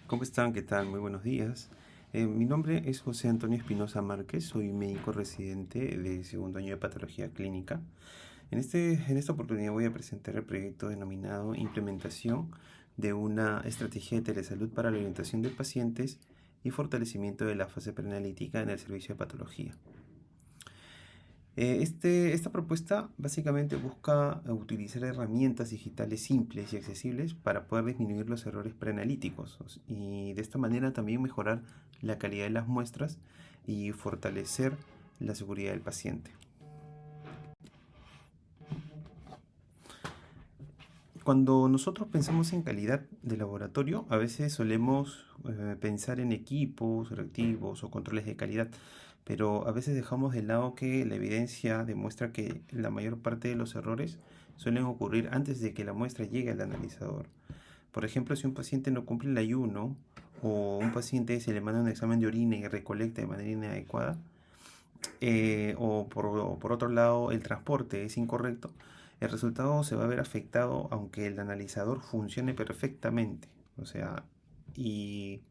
¿Cómo están? ¿Qué tal? Muy buenos días. Mi nombre es José Antonio Espinosa Márquez, soy médico residente de segundo año de patología clínica. En esta oportunidad voy a presentar el proyecto denominado Implementación de una estrategia de telesalud para la orientación de pacientes y fortalecimiento de la fase preanalítica en el servicio de patología. Esta propuesta básicamente busca utilizar herramientas digitales simples y accesibles para poder disminuir los errores preanalíticos y de esta manera también mejorar la calidad de las muestras y fortalecer la seguridad del paciente. Cuando nosotros pensamos en calidad de laboratorio, a veces solemos pensar en equipos, reactivos o controles de calidad, pero a veces dejamos de lado que la evidencia demuestra que la mayor parte de los errores suelen ocurrir antes de que la muestra llegue al analizador. Por ejemplo, si un paciente no cumple el ayuno o un paciente se le manda un examen de orina y recolecta de manera inadecuada, o por otro lado el transporte es incorrecto, el resultado se va a ver afectado aunque el analizador funcione perfectamente. O sea, y,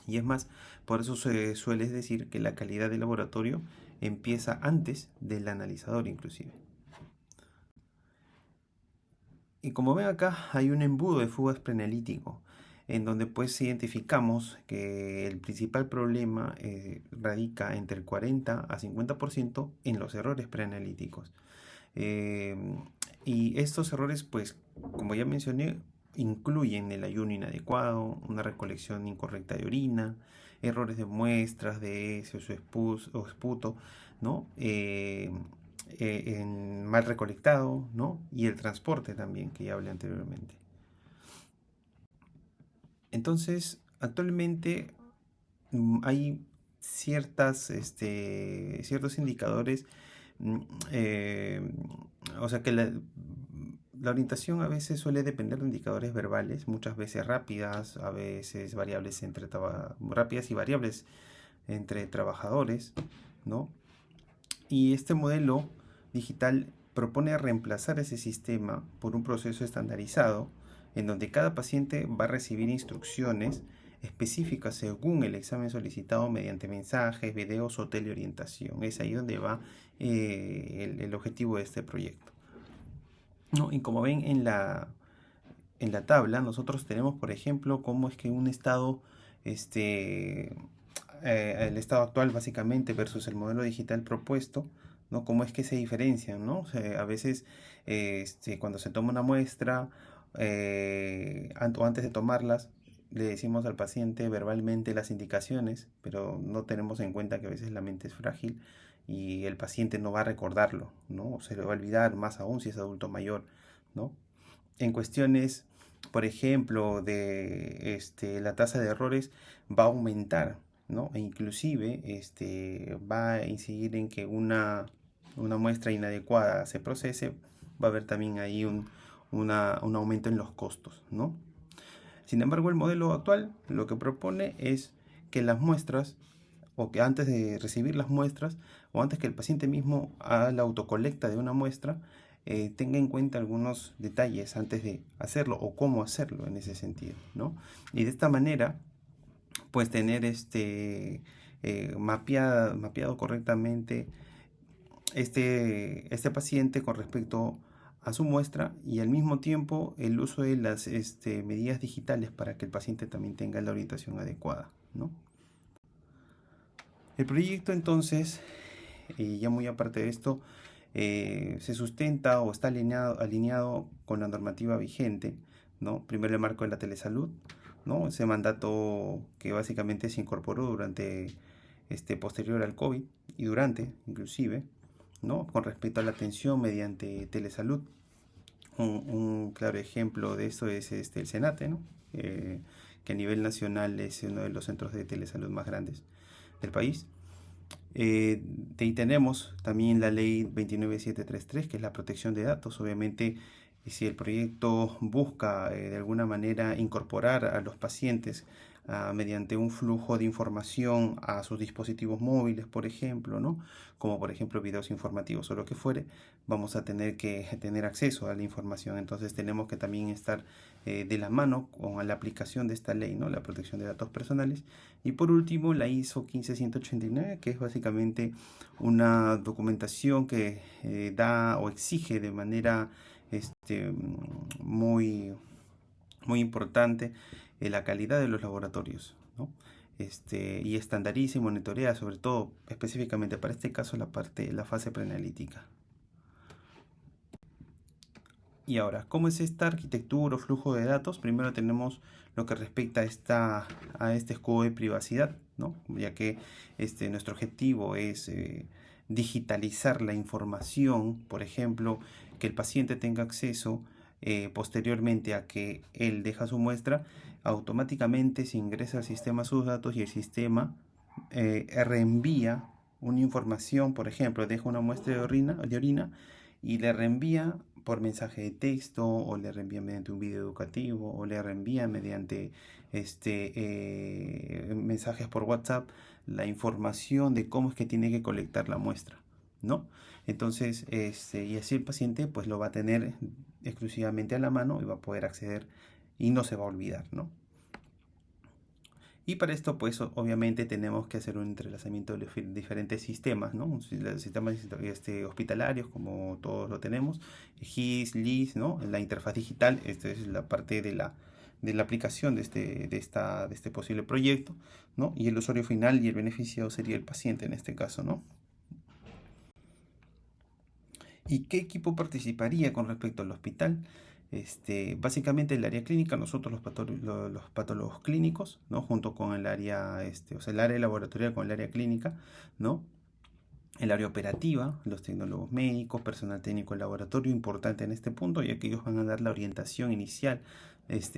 y es más, por eso se suele decir que la calidad del laboratorio empieza antes del analizador inclusive. Y como ven acá, hay un embudo de fugas preanalítico, en donde pues identificamos que el principal problema radica entre el 40 a 50% en los errores preanalíticos. Eh, y estos errores, pues, como ya mencioné, incluyen el ayuno inadecuado, una recolección incorrecta de orina, errores de muestras de heces o esputo, ¿no? En mal recolectado, ¿no? Y el transporte también, que ya hablé anteriormente. Entonces, actualmente hay ciertos indicadores, mm, eh, o sea que la orientación a veces suele depender de indicadores verbales, muchas veces rápidas, a veces rápidas y variables entre trabajadores, ¿no? Y este modelo digital propone reemplazar ese sistema por un proceso estandarizado en donde cada paciente va a recibir instrucciones específicas según el examen solicitado mediante mensajes, videos o teleorientación. Es ahí donde va el objetivo de este proyecto. ¿No? Y como ven en la tabla, nosotros tenemos, por ejemplo, cómo es que un estado, el estado actual básicamente versus el modelo digital propuesto, ¿no? Cómo es que se diferencian, ¿no? O sea, a veces, cuando se toma una muestra, o antes de tomarlas, le decimos al paciente verbalmente las indicaciones, pero no tenemos en cuenta que a veces la mente es frágil y el paciente no va a recordarlo, ¿no? Se le va a olvidar, más aún si es adulto mayor, ¿no? En cuestiones, por ejemplo, de la tasa de errores va a aumentar, ¿no? E inclusive va a incidir en que una muestra inadecuada se procese, va a haber también ahí un aumento en los costos, ¿no? Sin embargo, el modelo actual lo que propone es que las muestras, o que antes de recibir las muestras, o antes que el paciente mismo haga la autocolecta de una muestra, tenga en cuenta algunos detalles antes de hacerlo o cómo hacerlo en ese sentido, ¿no? Y de esta manera, pues tener mapeado correctamente este paciente con respecto a su muestra y al mismo tiempo el uso de las medidas digitales para que el paciente también tenga la orientación adecuada, ¿no? El proyecto entonces, ya muy aparte de esto, se sustenta o está alineado con la normativa vigente, ¿no? Primero el marco de la telesalud, ¿no? Ese mandato que básicamente se incorporó durante, posterior al COVID y durante, inclusive, ¿no? Con respecto a la atención mediante telesalud. Un claro ejemplo de esto es el Senate, ¿no? Que a nivel nacional es uno de los centros de telesalud más grandes del país. De ahí tenemos también la ley 29733, que es la protección de datos. Obviamente, si el proyecto busca de alguna manera incorporar a los pacientes mediante un flujo de información a sus dispositivos móviles, por ejemplo, ¿no? Como por ejemplo videos informativos o lo que fuere, vamos a tener que tener acceso a la información. Entonces tenemos que también estar de la mano con la aplicación de esta ley, ¿no? La protección de datos personales. Y por último, la ISO 15189, que es básicamente una documentación que da o exige de manera muy, muy importante la calidad de los laboratorios, ¿no? Y estandariza y monitorea, sobre todo, específicamente para este caso, la fase preanalítica. Y ahora, ¿cómo es esta arquitectura o flujo de datos? Primero tenemos lo que respecta a este escudo de privacidad, ¿no? Ya que nuestro objetivo es digitalizar la información, por ejemplo, que el paciente tenga acceso posteriormente a que él deja su muestra, automáticamente se ingresa al sistema sus datos y el sistema reenvía una información, por ejemplo, deja una muestra de orina y le reenvía por mensaje de texto, o le reenvía mediante un video educativo, o le reenvía mediante mensajes por WhatsApp la información de cómo es que tiene que colectar la muestra, ¿no? Entonces, y así el paciente pues lo va a tener exclusivamente a la mano y va a poder acceder y no se va a olvidar, ¿no? Y para esto, pues obviamente tenemos que hacer un entrelazamiento de diferentes sistemas, ¿no? Sistemas hospitalarios, como todos lo tenemos, GIS, LIS, ¿no? La interfaz digital, esta es la parte de la aplicación de este posible proyecto, ¿no? Y el usuario final y el beneficiado sería el paciente en este caso, ¿no? ¿Y qué equipo participaría con respecto al hospital? Básicamente el área clínica, nosotros los patólogos clínicos, ¿no? Junto con el área, o sea, el área laboratorial con el área clínica, ¿no? El área operativa, los tecnólogos médicos, personal técnico del laboratorio, importante en este punto, ya que ellos van a dar la orientación inicial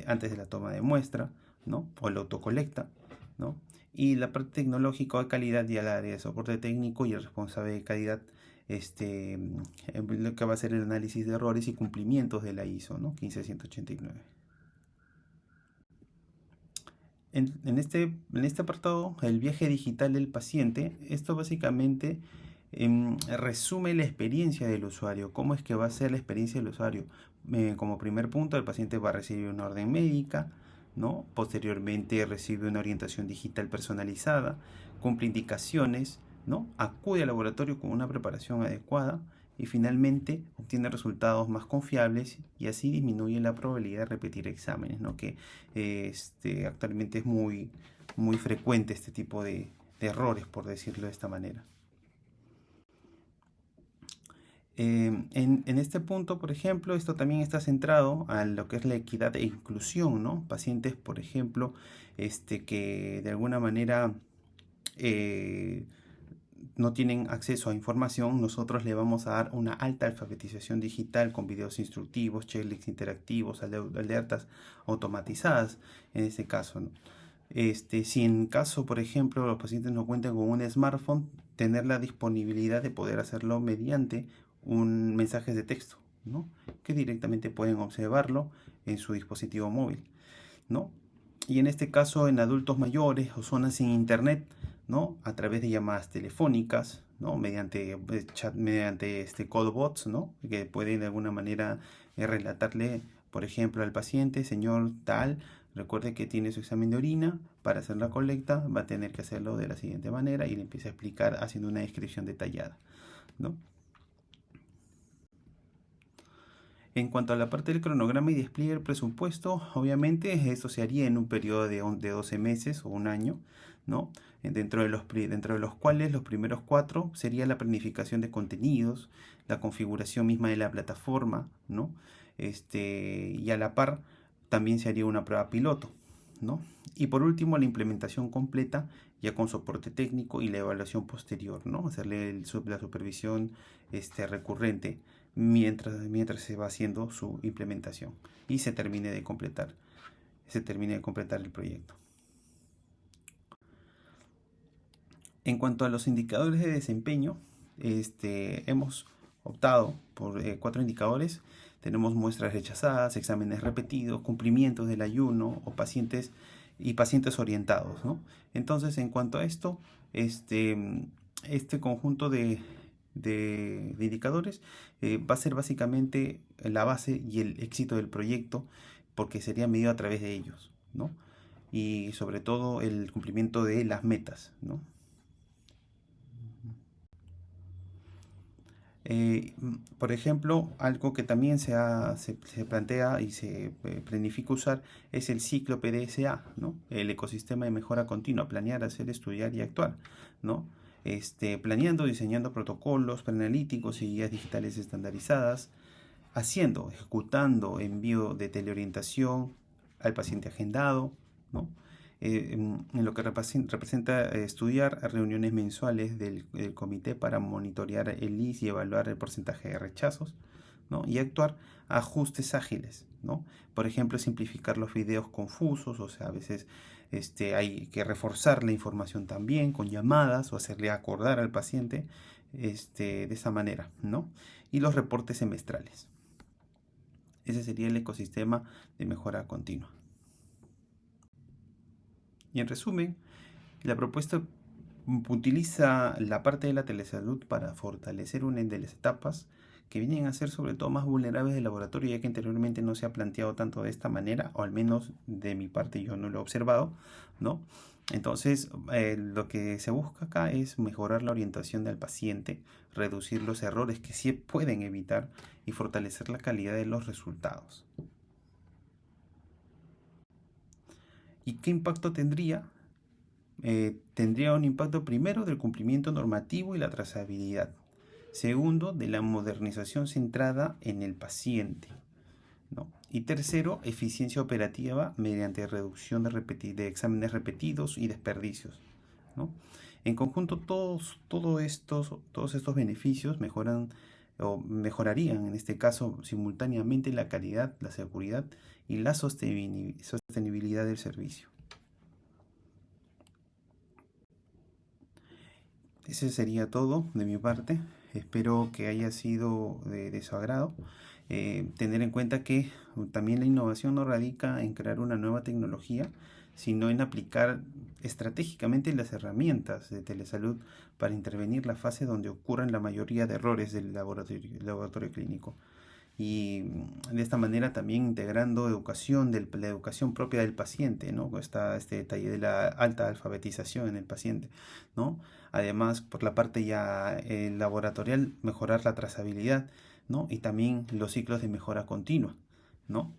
antes de la toma de muestra, ¿no? O la autocolecta, ¿no? Y la parte tecnológica de calidad y el área de soporte técnico y el responsable de calidad, lo que va a ser el análisis de errores y cumplimientos de la ISO, ¿no? 15189. En este apartado, el viaje digital del paciente, esto básicamente resume la experiencia del usuario. ¿Cómo es que va a ser la experiencia del usuario? Como primer punto, el paciente va a recibir una orden médica, ¿no? Posteriormente recibe una orientación digital personalizada, cumple indicaciones, ¿no? Acude al laboratorio con una preparación adecuada y finalmente obtiene resultados más confiables y así disminuye la probabilidad de repetir exámenes, ¿no? Que actualmente es muy frecuente este tipo de errores, por decirlo de esta manera. En este punto, por ejemplo, esto también está centrado a lo que es la equidad e inclusión, ¿no? Pacientes, por ejemplo, que de alguna manera no tienen acceso a información, nosotros le vamos a dar una alta alfabetización digital con videos instructivos, checklists interactivos, alertas automatizadas en este caso, ¿no? Si en caso, por ejemplo, los pacientes no cuentan con un smartphone, tener la disponibilidad de poder hacerlo mediante un mensaje de texto, ¿no? Que directamente pueden observarlo en su dispositivo móvil, ¿no? Y en este caso en adultos mayores o zonas sin internet, ¿no? A través de llamadas telefónicas, ¿no? Mediante chat, mediante callbots, ¿no? Que pueden de alguna manera relatarle, por ejemplo, al paciente, señor tal, recuerde que tiene su examen de orina, para hacer la colecta va a tener que hacerlo de la siguiente manera y le empieza a explicar haciendo una descripción detallada, ¿no? En cuanto a la parte del cronograma y despliegue del presupuesto, obviamente esto se haría en un periodo de 12 meses o un año, ¿no? Dentro de los cuales los primeros 4 sería la planificación de contenidos, la configuración misma de la plataforma, ¿no? Y a la par también se haría una prueba piloto, ¿no? Y por último la implementación completa ya con soporte técnico y la evaluación posterior, ¿no? Hacerle la supervisión recurrente mientras se va haciendo su implementación y se termine de completar el proyecto. En cuanto a los indicadores de desempeño, hemos optado por 4 indicadores. Tenemos muestras rechazadas, exámenes repetidos, cumplimientos del ayuno o pacientes y pacientes orientados, ¿no? Entonces, en cuanto a esto, este conjunto de indicadores va a ser básicamente la base y el éxito del proyecto, porque sería medido a través de ellos, ¿no? Y sobre todo el cumplimiento de las metas, ¿no? Por ejemplo, algo que también se plantea y se planifica usar es el ciclo PDSA, ¿no? El ecosistema de mejora continua, planear, hacer, estudiar y actuar, ¿no? Planeando, diseñando protocolos preanalíticos y guías digitales estandarizadas, haciendo, ejecutando envío de teleorientación al paciente agendado, ¿no? En lo que representa estudiar reuniones mensuales del comité para monitorear el IS y evaluar el porcentaje de rechazos, ¿no? Y actuar ajustes ágiles, ¿no? Por ejemplo, simplificar los videos confusos, o sea, a veces hay que reforzar la información también con llamadas o hacerle acordar al paciente de esa manera, ¿no? Y los reportes semestrales. Ese sería el ecosistema de mejora continua. Y en resumen, la propuesta utiliza la parte de la telesalud para fortalecer una de las etapas que vienen a ser sobre todo más vulnerables del laboratorio, ya que anteriormente no se ha planteado tanto de esta manera, o al menos de mi parte yo no lo he observado, ¿no? Entonces, lo que se busca acá es mejorar la orientación del paciente, reducir los errores que sí pueden evitar y fortalecer la calidad de los resultados. ¿Y qué impacto tendría? Tendría un impacto primero del cumplimiento normativo y la trazabilidad. Segundo, de la modernización centrada en el paciente, ¿no? Y tercero, eficiencia operativa mediante reducción de exámenes repetidos y desperdicios, ¿no? En conjunto, todos estos beneficios mejoran o mejorarían, en este caso, simultáneamente la calidad, la seguridad y la sostenibilidad del servicio. Ese sería todo de mi parte. Espero que haya sido de su agrado. Tener en cuenta que también la innovación no radica en crear una nueva tecnología, sino en aplicar estratégicamente las herramientas de telesalud para intervenir la fase donde ocurren la mayoría de errores del laboratorio clínico. Y de esta manera también integrando educación, la educación propia del paciente, ¿no? Está este detalle de la alta alfabetización en el paciente, ¿no? Además, por la parte ya laboratorial, mejorar la trazabilidad, ¿no? Y también los ciclos de mejora continua, ¿no?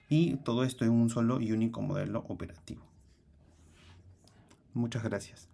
Y todo esto en un solo y único modelo operativo. Muchas gracias.